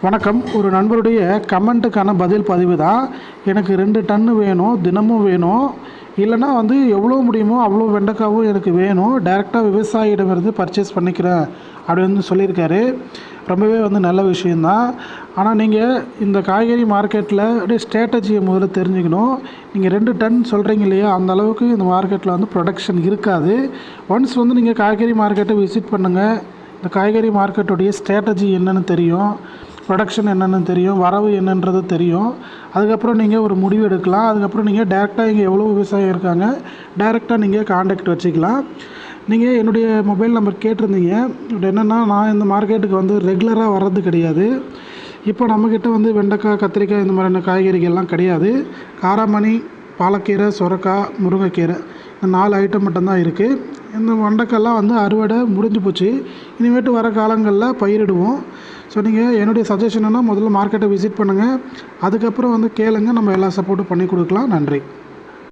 வணக்கம். ஒரு நண்பருடைய கமெண்ட்டுக்கான பதில் பதிவு தான். எனக்கு 2 டன்னு வேணும், தினமும் வேணும். இல்லைனா எவ்வளோ முடியுமோ அவ்வளோ வெண்டைக்காவும் எனக்கு வேணும். டைரெக்டாக விவசாயியிடமிருந்து பர்ச்சேஸ் பண்ணிக்கிறேன் அப்படின்னு சொல்லியிருக்காரு. ரொம்பவே நல்ல விஷயந்தான். ஆனால் நீங்கள் இந்த காய்கறி மார்க்கெட்டில் அப்படியே ஸ்ட்ராட்டஜியை முதல்ல தெரிஞ்சுக்கணும். நீங்கள் 2 டன் சொல்கிறீங்க இல்லையா, அந்த அளவுக்கு இந்த மார்க்கெட்டில் ப்ரொடக்ஷன் இருக்காது. ஒன்ஸ் நீங்கள் காய்கறி மார்க்கெட்டை விசிட் பண்ணுங்கள். இந்த காய்கறி மார்க்கெட்டுடைய ஸ்ட்ராட்டஜி என்னென்னு தெரியும், ப்ரொடக்ஷன் என்னென்னு தெரியும், வரவு என்னன்றது தெரியும். அதுக்கப்புறம் நீங்கள் ஒரு முடிவு எடுக்கலாம். அதுக்கப்புறம் நீங்கள் டேரெக்டாக இங்கே எவ்வளோ விவசாயம் இருக்காங்க, டேரெக்டாக நீங்கள் காண்டாக்ட் வச்சுக்கலாம். நீங்கள் என்னுடைய மொபைல் நம்பர் கேட்டிருந்தீங்க. இப்படி என்னென்னா, நான் இந்த மார்க்கெட்டுக்கு ரெகுலராக வர்றது கிடையாது. இப்போ நம்மக்கிட்ட வெண்டைக்காய், கத்திரிக்காய் இந்த மாதிரியான காய்கறிகள்லாம் கிடையாது. காராமணி, பாலக்கீரை, சொரக்காய், முருங்கைக்கீரை இந்த 4 ஐட்டம் மட்டும்தான் இருக்குது. இந்த வெண்டைக்காய்லாம் அறுவடை முடிஞ்சு போச்சு. இனிமேட்டு வர காலங்களில் பயிரிடுவோம். ஸோ நீங்கள் என்னுடைய சஜஷன்னா முதல்ல மார்க்கெட்டை விசிட் பண்ணுங்கள். அதுக்கப்புறம் கேளுங்க, நம்ம எல்லா சப்போர்ட்டும் பண்ணி கொடுக்கலாம். நன்றி.